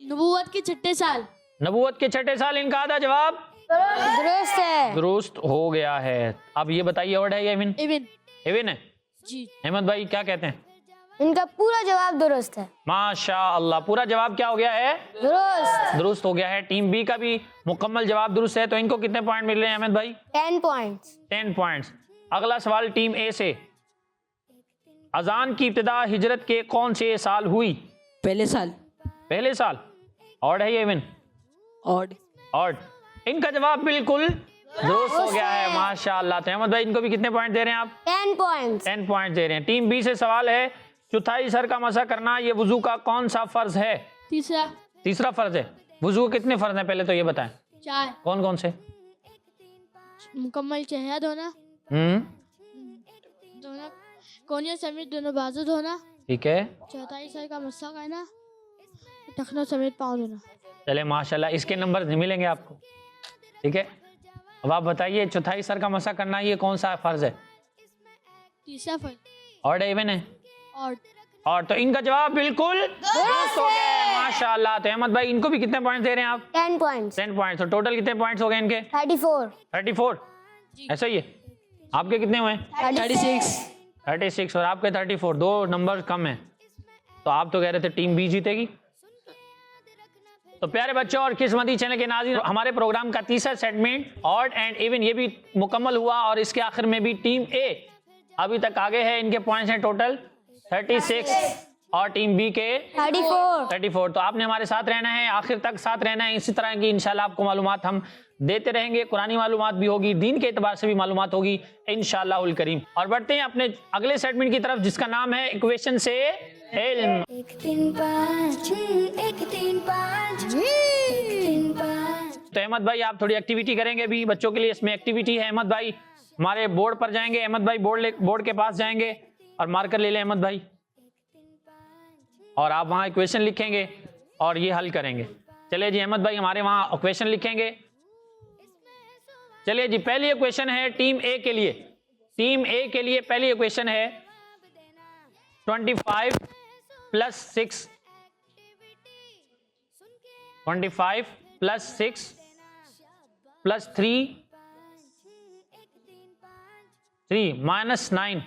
नबूवत के छठे साल। नबूवत के छठे साल इनका आधा जवाब दुरुस्त है। दुरुस्त हो गया है। अब ये बताइए ऑड है या इवन? इवन। इवन है जी। अहमद भाई क्या कहते हैं? इनका पूरा जवाब दुरुस्त है। माशाअल्लाह, पूरा जवाब क्या हो गया है? दुरुस्त। दुरुस्त हो गया है। टीम बी का भी मुकम्मल जवाब दुरुस्त है। तो इनको कितने पॉइंट मिल रहे हैं अहमद भाई? 10 पॉइंट्स। 10 पॉइंट्स। अगला सवाल टीम ए से, अजान की इब्तिदा हिजरत के कौन से साल हुई? पहले साल। पहले साल। ऑड है या इवन? ऑड। ऑड। इनका जवाब बिल्कुल दुरुस्त हो गया है। माशाअल्लाह। तो अहमद भाई इनको भी कितने पॉइंट दे रहे हैं आप? 10 पॉइंट्स। 10 पॉइंट दे रहे हैं। टीम बी से सवाल है, चौथाई सर का मसा करना ये वुजू का कौन सा फर्ज है? तीसरा। तीसरा फर्ज है। वुजू के कितने फर्ज हैं पहले तो ये बताएं? 4। कौन कौन से? मुकम्मल चेहरा धोना, धोना कोनिया समेत दोनों बाजू धोना, ठीक है। चौथाई सर का मस्सा करना, टखनों समेत पाँव धोना। चले माशाल्लाह, इसके नंबर नहीं मिलेंगे आपको, ठीक है। अब आप बताइए, चौथाई सर का मसा करना ये कौन सा फर्ज है? तीसरा फल। ऑड है इवन है? और तो इनका जवाब बिल्कुल दुरुस्त हो गया है। माशाल्लाह। तो अहमद भाई इनको भी कितने पॉइंट दे रहे हैं आप? 10 पॉइंट्स। 10 पॉइंट। तो टोटल कितने पॉइंट्स हो गए इनके? 34। 34। ऐसा ही है। आपके कितने हुए? 36। 36 और आपके 34, 2 नंबर कम है। तो आप तो कह रहे थे टीम बी जीतेगी। तो प्यारे बच्चों और किस्मती चैनल के नाज़रीन, हमारे प्रोग्राम का तीसरा सेगमेंट ऑड एंड इवन ये भी मुकम्मल हुआ और इसके आखिर में भी टीम ए अभी तक आगे है। इनके पॉइंट्स हैं टोटल 36 और टीम बी के 34। तो आपने हमारे साथ रहना है, आखिर तक साथ रहना है। इसी तरह की इंशाल्लाह आपको मालूमात हम देते रहेंगे। कुरानी मालूमात भी होगी, दीन के एतबार से भी मालूमात होगी इंशाअल्लाहुल करीम। और बढ़ते हैं अपने अगले सेगमेंट की तरफ जिसका नाम है इक्वेशन से इल्म। 1 3 5 1 3 5 1 3 5। तो अहमद भाई आप थोड़ी एक्टिविटी करेंगे भी बच्चों के लिए। इसमें एक्टिविटी है, अहमद भाई हमारे बोर्ड पर जाएंगे। अहमद भाई बोर्ड के पास जाएंगे और मार्कर ले लें अहमद भाई, और आप वहाँ इक्वेशन लिखेंगे और ये हल करेंगे। चलिए जी अहमद भाई हमारे वहाँ इक्वेशन लिखेंगे। चलिए जी, पहली इक्वेशन है टीम ए के लिए। टीम ए के लिए पहली इक्वेशन है 25 प्लस 6 25 प्लस 6 प्लस 3 माइनस 9।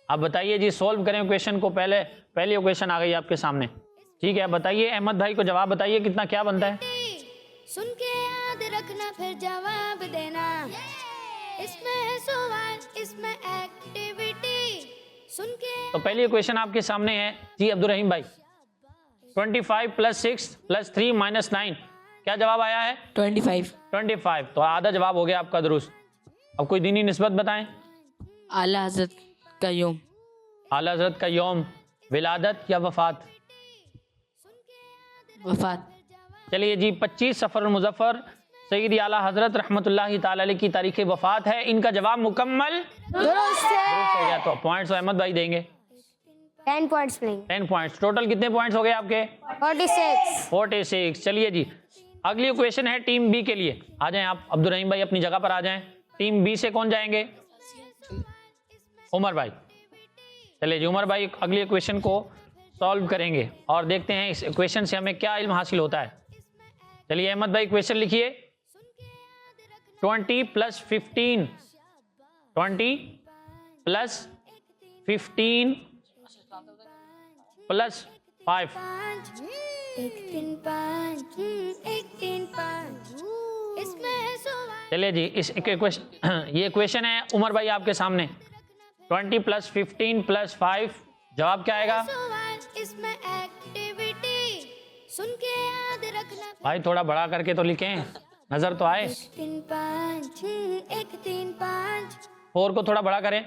अब बताइए जी, सोल्व करें इक्वेशन को। पहली इक्वेशन आ गई आपके सामने, ठीक है। बताइए अहमद भाई को जवाब बताइए कितना क्या बनता है? सुन के याद रखना फिर जवाब देना। इसमें है सवाल, इसमें एक्टिविटी। सुन के तो पहली इक्वेशन आपके सामने है जी अब्दुर्रहीम भाई। 25 प्लस 6 प्लस 3 माइनस 9, क्या जवाब आया है? 25। तो आधा जवाब हो गया आपका दुरुस्त। अब कोई दीनी निस्बत बताएं। आला हजरत का योम। आला हजरत का यौम, विलादत या वफात? वफात। चलिए जी, 25 सफर मुजफ्फर सईद आला हजरत रहमतुल्लाहि ताला अलैह की तारीख वफात है। इनका जवाब मुकम्मल दुरुस्त है। हो गया। तो पॉइंट्स अहमद भाई देंगे 10 पॉइंट्स मिलेंगे। 10 पॉइंट्स। टोटल कितने पॉइंट्स हो गए आपके? 46। चलिए जी, अगली इक्वेशन है टीम बी के लिए। आ जाएं आप अब्दुर्रहीम भाई, अपनी जगह पर आ जाएं। टीम बी से कौन जाएंगे? उमर भाई। चलिए जी, उमर भाई अगली इक्वेशन को सॉल्व करेंगे और देखते हैं इस इक्वेशन से हमें क्या इल्म हासिल होता है। चलिए अहमद भाई इक्वेशन लिखिए। 20 प्लस 15 प्लस 5। 1 3 5 1 3 5। इसमें है सवाल। चलिए जी, इस इक्वेशन ये इक्वेशन है उमर भाई आपके सामने। 20 प्लस 15 प्लस 5, जवाब क्या आएगा? सवाल, इसमें एक्टिविटी। सुन के याद रखना। भाई थोड़ा बड़ा करके तो लिखें, नजर तो आए। 1 3 5 1 3 5। 4 को थोड़ा बड़ा करें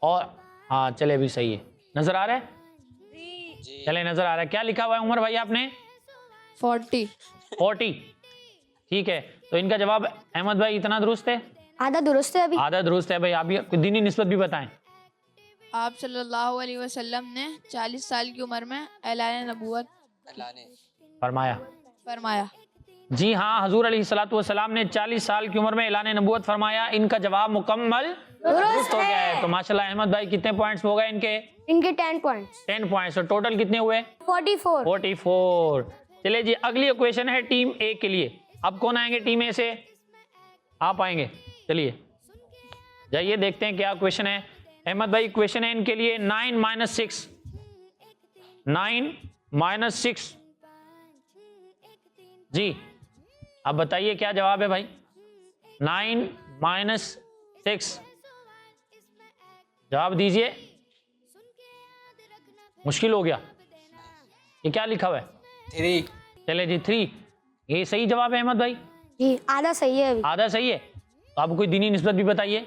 और हाँ चले भी सही है। नजर आ रहा है? चले नजर आ रहा है। क्या लिखा हुआ है उमर भाई आपने? 40। ठीक है। तो इनका जवाब अहमद भाई इतना दुरुस्त है? आधा दुरुस्त है अभी। आधा दुरुस्त है। भाई आप भी कोई दीनी निस्बत भी बताएं। आप सल्लल्लाहु अलैहि वसल्लम ने 40 साल की उम्र में ऐलान नबूवत फरमाया। जी हाँ, हुजूर अलैहिस्सलातु वस्सलाम ने 40 साल की उम्र में ऐलान नबूवत फरमाया। इनका जवाब मुकम्मल दुरुस्त हो गया है। तो माशाल्लाह अहमद भाई कितने पॉइंट्स हो गए इनके? इनके 10 पॉइंट्स। 10 पॉइंट्स। तो टोटल कितने हुए? 44। 44। चलिए जी, अगली क्वेश्चन है टीम ए के लिए। अब कौन आएंगे टीम ए से? आप आएंगे। चलिए जाइए देखते हैं क्या क्वेश्चन है। अहमद भाई क्वेश्चन है इनके लिए 9 - 6। 9 - 6 जी, अब बताइए क्या जवाब है भाई? 9 - 6 जवाब दीजिए। मुश्किल हो गया। ये क्या लिखा हुआ है? 3। चले जी 3। ये सही जवाब है अहमद भाई? जी आधा सही है अभी। आधा सही है। तो आप कोई दीनी निस्बत भी बताइए।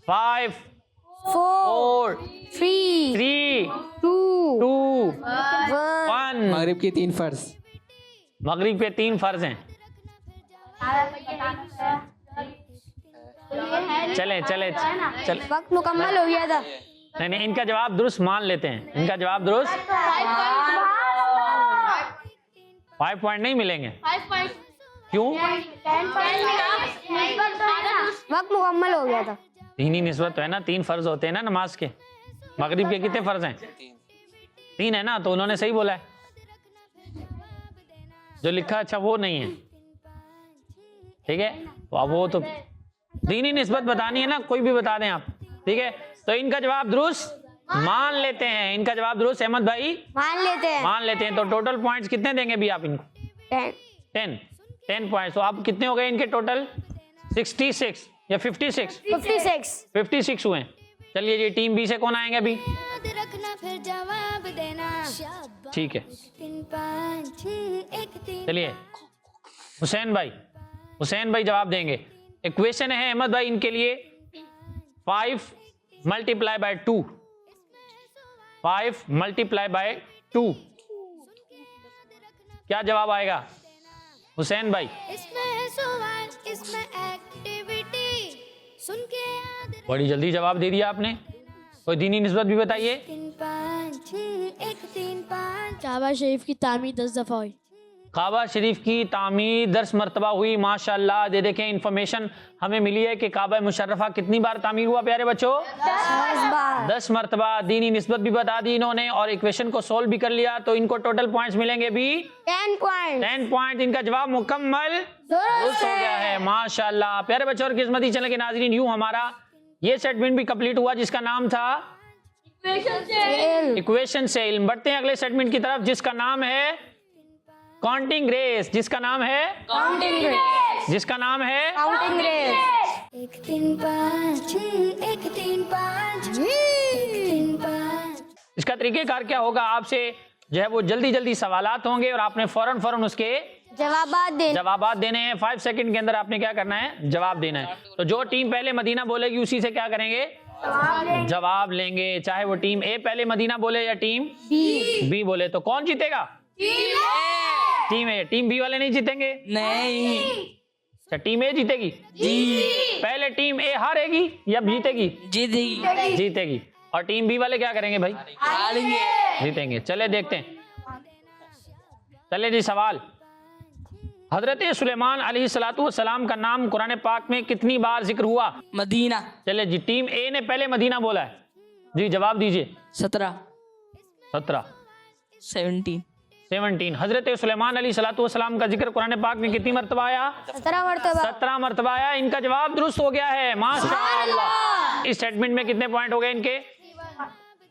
5 4 3 3 2 2 1। 1। मगरिब की 3 फर्ज। मगरिब पे 3 फर्ज हैं। चले चले चल। वक्त मुकम्मल हो गया था। नहीं नहीं, इनका जवाब दुरुस्त मान लेते हैं। इनका जवाब दुरुस्त। 5 पॉइंट नहीं मिलेंगे। क्यों? वक्त मुकम्मल हो गया था। दीनी निस्बत तो है ना, 3 फर्ज होते हैं ना नमाज के। मगरिब के कितने फर्ज हैं? 3 है ना, तो उन्होंने सही बोला है। जो लिखा अच्छा वो नहीं है, ठीक है। तो अब वो तो दीनी निस्बत बतानी है ना, कोई भी बता दें आप, ठीक है। तो इनका जवाब दुरुस्त मान लेते हैं। इनका जवाब दुरुस्त अहमद भाई मान लेते हैं। मान लेते हैं। तो टोटल पॉइंट्स कितने देंगे भी आप इनको? 10 पॉइंट्स। तो आप कितने हो गए इनके टोटल? 66 या 56? 56 हुए। चलिए जी, टीम बी से कौन आएंगे अभी? याद रखना फिर जवाब देना। ठीक है, 3 5 1 3। चलिए हुसैन भाई जवाब देंगे। इक्वेशन है अहमद भाई इनके लिए 5 × 2। 5 × 2 क्या जवाब आएगा हुसैन भाई? इसमें है सवाल, इसमें एक्टिविटी, सुन के याद। बड़ी जल्दी जवाब दे दिया आपने। कोई दीनी निस्बत भी बताइए। 3 5 1 3 5। काबा शरीफ की तामीर 10 दफ़ा हुई। काबा शरीफ की तामीर 10 मरतबा हुई। माशाल्लाह। दे देखें इंफॉर्मेशन हमें मिली है कि काबा मुशर्रफा कितनी बार तामीर हुआ प्यारे बच्चों? 10 मरतबा। दीनी निस्बत भी बता दी इन्होंने और इक्वेशन को सोल्व भी कर लिया। तो इनको टोटल पॉइंट्स मिलेंगे भी 10 पॉइंट। 10 पॉइंट। इनका जवाब मुकम्मल दुरुस्त हो गया है। माशाल्लाह। प्यारे बच्चों और किस्मती चैनल के नाज़रीन, यूं हमारा ये सेगमेंट भी कंप्लीट हुआ जिसका नाम था इक्वेशन से इल्म। बढ़ते हैं अगले सेगमेंट की तरफ जिसका नाम है काउंटिंग रेस। जिसका नाम है काउंटिंग रेस। जिसका नाम है काउंटिंग रेस। 1 3 5 1 3 5 3 5। इसका तरीकेकार क्या होगा? आपसे जो है वो जल्दी जल्दी सवालात होंगे और आपने फौरन उसके जवाबात देने हैं। 5 सेकंड के अंदर आपने क्या करना है? जवाब देना है। तो जो टीम पहले मदीना बोलेगी उसी से क्या करेंगे? जवाब लेंगे। चाहे वो टीम ए पहले मदीना बोले या टीम बी बोले। तो कौन जीतेगा? टीम ए। टीम बी वाले नहीं जीतेंगे? नहीं। अच्छा, टीम ए जीतेगी जी। पहले टीम ए हारेगी या जीतेगी? जीतेगी। जीतेगी। और टीम बी वाले क्या करेंगे भाई? हारेंगे। जीतेंगे। चले देखते हैं। चले जी, सवाल। हजरत सुलेमान अलैहिस्सलाम का नाम कुरान पाक में कितनी बार जिक्र हुआ? मदीना। चले जी, टीम ए ने पहले मदीना बोला है जी। जवाब दीजिए। 17 17 17। हजरत सुलेमान अलैहिस्सलाम का जिक्र कुरान पाक में कितनी मरतबा आया? 17 मरतबा आया। इनका जवाब दुरुस्त हो गया है। माशाअल्लाह। इस स्टेटमेंट में कितने पॉइंट हो गए इनके?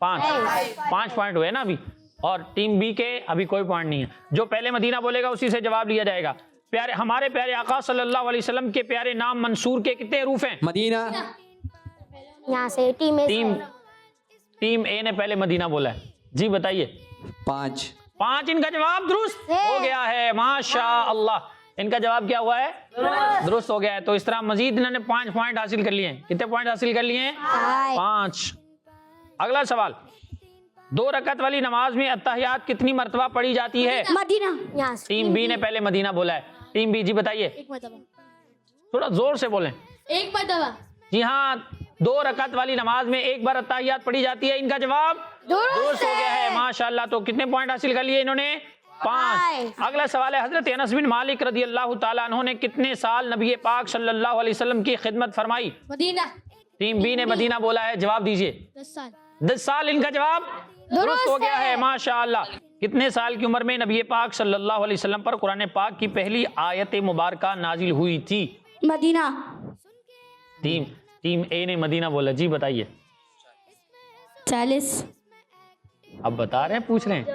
5 पॉइंट हुए ना अभी। और टीम बी के अभी कोई पॉइंट नहीं है। जो पहले मदीना बोलेगा उसी से जवाब लिया जाएगा। प्यारे हमारे प्यारे आका सल्लल्लाहु अलैहि वसल्लम के प्यारे नाम मंसूर के कितने हरूफ हैं? मदीना। यहाँ से टीम ए ने पहले मदीना बोला है जी। बताइए। 5। इनका जवाब दुरुस्त हो गया है। माशाअल्लाह। इनका जवाब क्या हुआ है? दुरुस्त हो गया है। तो इस तरह मजीद इन्होंने 5 पॉइंट हासिल कर लिए हैं। कितने पॉइंट हासिल कर लिए हैं? 5। अगला सवाल। 2 रकअत वाली नमाज में अत्तहियात कितनी मरतबा पढ़ी जाती है? मदीना। टीम बी ने पहले मदीना बोला है। टीम बी जी बताइए। 1 मरतबा। थोड़ा जोर से बोलें। 1 मरतबा। जी हाँ, 2 रकअत वाली नमाज में एक बार अत्तहियात पढ़ी जाती है। इनका जवाब दुरुस्त हो गया है। माशाअल्लाह। तो कितने पॉइंट हासिल कर लिए इन्होंने? 5। अगला सवाल है, हजरत अनस बिन मालिक रदी अल्लाह ताला अन्हु ने कितने साल नबी पाक सल्लल्लाहु अलैहि वसल्लम की खिदमत फरमाई? मदीना। टीम बी ने मदीना बोला है, जवाब दीजिए। 10 साल। 10 साल इनका जवाब दुरुस्त हो गया है, माशाअल्लाह। कितने साल की उम्र में नबी पाक सल्लल्लाहु अलैहि वसल्लम पर कुरान पाक की पहली आयत मुबारका नाजिल हुई थी? मदीना। टीम ए ने मदीना बोला, जी बताइए। 40। अब बता रहे हैं, पूछ रहे हैं,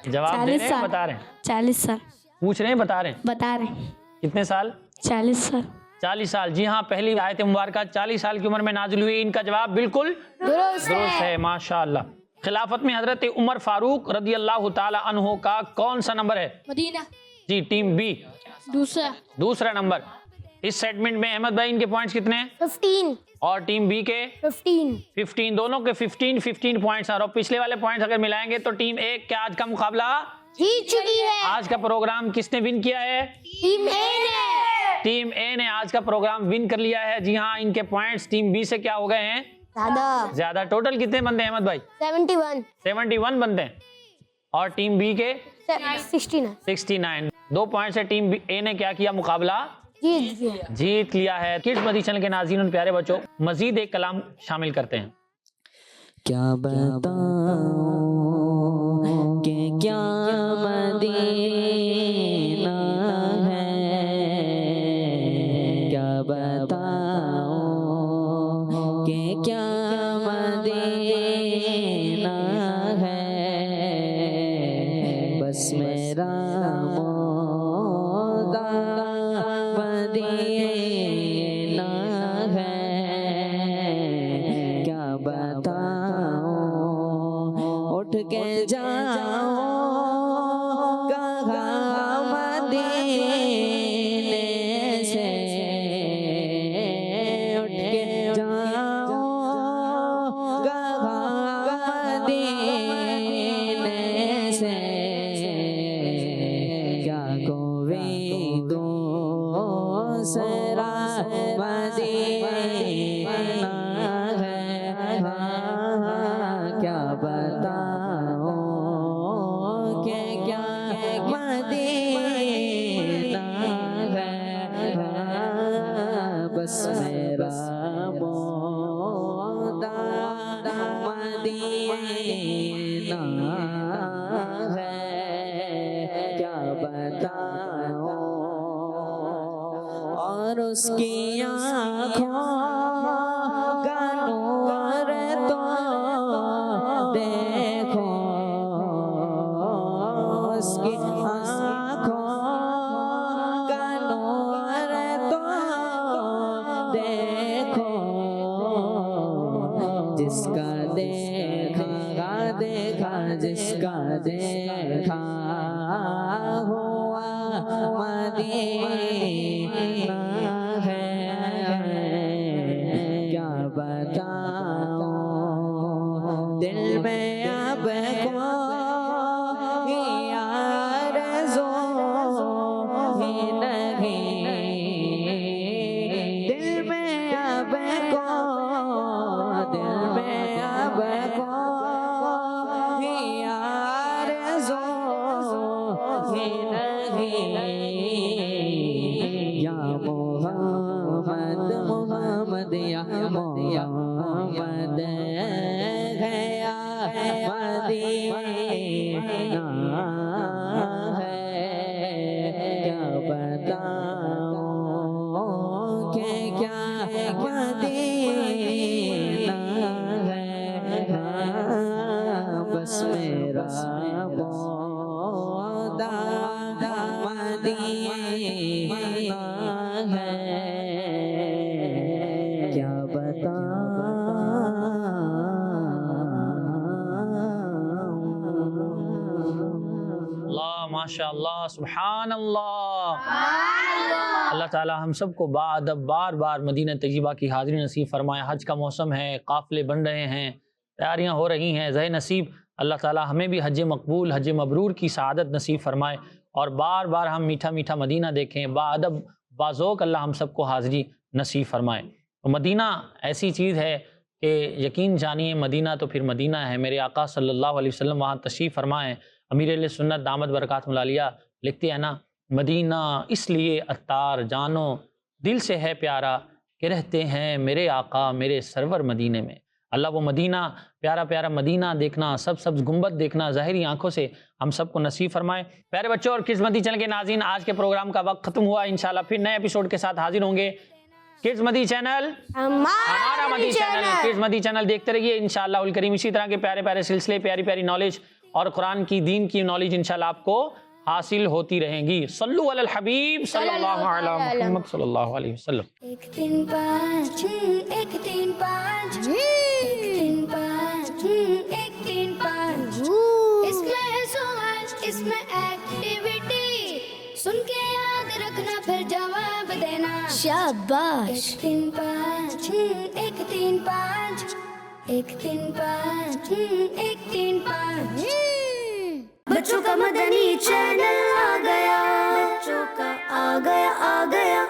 जवाब दे रहे हैं, बता रहे हैं? 40 साल। पूछ रहे हैं, बता रहे हैं? बता रहे हैं। कितने साल? 40 साल। 40 साल, जी हाँ, पहली आयत मुबारका 40 साल की उम्र में नाजिल हुई। इनका जवाब बिल्कुल दुरुस्त है, माशाअल्लाह। खिलाफत में हजरत उमर फारूक रदी अल्लाह ताला अन्हो का कौन सा नंबर है? मदीना। जी टीम बी दूसरा नंबर। इस सेगमेंट में अहमद भाई इनके पॉइंट्स कितने हैं? 15। और टीम बी के 15। दोनों के 15 पॉइंट्स और पिछले वाले पॉइंट्स अगर मिलाएंगे तो टीम ए क्या आज का मुकाबला जीत चुकी है। आज का प्रोग्राम किसने विन किया है? टीम ए ने। टीम ए ने आज का प्रोग्राम विन कर लिया है। जी हाँ, इनके पॉइंट्स टीम बी से क्या हो गए हैं? ज्यादा। टोटल कितने बनते हैं अहमद भाई? 71 बनते हैं। और टीम बी के 69। 2 पॉइंट से टीम ए ने क्या किया? मुकाबला जीत लिया है। किड्स मदीना चैनल के नाज़रीन और प्यारे बच्चों, मजीद एक कलाम शामिल करते हैं। क्या बताऊं कि क्या मदीना है, क्या बताऊं कि क्या मदीना है, बस मेरा मौदा मदीना है, क्या बताऊं उठ के जाओ कहाँ मदीने से, उठ के जाओ कहाँ मदीने से, क्या कोई दूसरा मदीना है, क्या बताओ कि क्या मदीना है, बस मेरा मौदा मदीना है, क्या बताओ। और उसकी आँखों का नूर तो देखो, उसकी आँखों का नूर तो देखो, जिसका देखा जिसका देखा हुआ मदीना है, क्या बताओ। दिल में अब कोई आरज़ू ही नहीं, दिल में अब कोई आरज़ू ही नहीं, या मोहम्मद या मोहम्मद है, या मदीना है, क्या बताओ कि क्या मदीना है, बस मेरा मौदा मदीना है, क्या अल्लाह माशाअल्लाह सुभान अल्लाह। अल्लाह ताला हम सबको बार बार मदीना तैयबा की हाज़िरी नसीब फरमाए। हज का मौसम है, काफ़िले बन रहे हैं, तैयारियां हो रही हैं, ज़ह नसीब अल्लाह ताला हमें भी हज मकबूल हज मबरूर की सआदत नसीब फरमाए और बार बार हम मीठा मीठा मदीना देखें, बाअदब बाज़ौक़ अल्लाह हम सबको हाज़िरी नसीब फरमाए। तो मदीना ऐसी चीज़ है कि यकीन जानिए, मदीना तो फिर मदीना है। मेरे आका सल्लल्लाहु अलैहि वसल्लम वहाँ तशरीफ़ फरमाएँ अमीर सुन्नत दामद बरकात मुलालिया लिखते हैं ना, मदीना इसलिए अत्तार जानो दिल से है प्यारा कि रहते हैं मेरे आका मेरे सरवर मदीने में। अल्लाह वो मदीना, प्यारा प्यारा मदीना देखना, सब सब्ज़ गुंबद देखना ज़ाहिरी आंखों से हम सबको नसीब फरमाए। प्यारे बच्चों और किड्स मदी चैनल के नाज़रीन, आज के प्रोग्राम का वक्त ख़त्म हुआ। इंशाल्लाह फिर नए एपिसोड के साथ हाजिर होंगे। किड्स मदी चैनल हमारा मदी चैनल, किड्स मदी चैनल देखते रहिए। इंशाल्लाह उल करीम इसी तरह के प्यारे प्यारे सिलसिले, प्यारी प्यारी नॉलेज और कुरान की दीन की नॉलेज इंशाल्लाह आपको हासिल होती रहेंगी। सल्लु अलल हबीब सल्लल्लाहु अलैहि मुहम्मद सल्लल्लाहु अलैहि वसल्लम। 1 3 5 1 3 5 1 3 5 इसमें है सवाल इसमें एक्टिविटी, सुन के याद रखना फिर जवाब देना। शाबाश। 1 3 5 1 3 5 1 3 5 1 3 5 बच्चों का मदनी चैनल आ गया, बच्चों का आ गया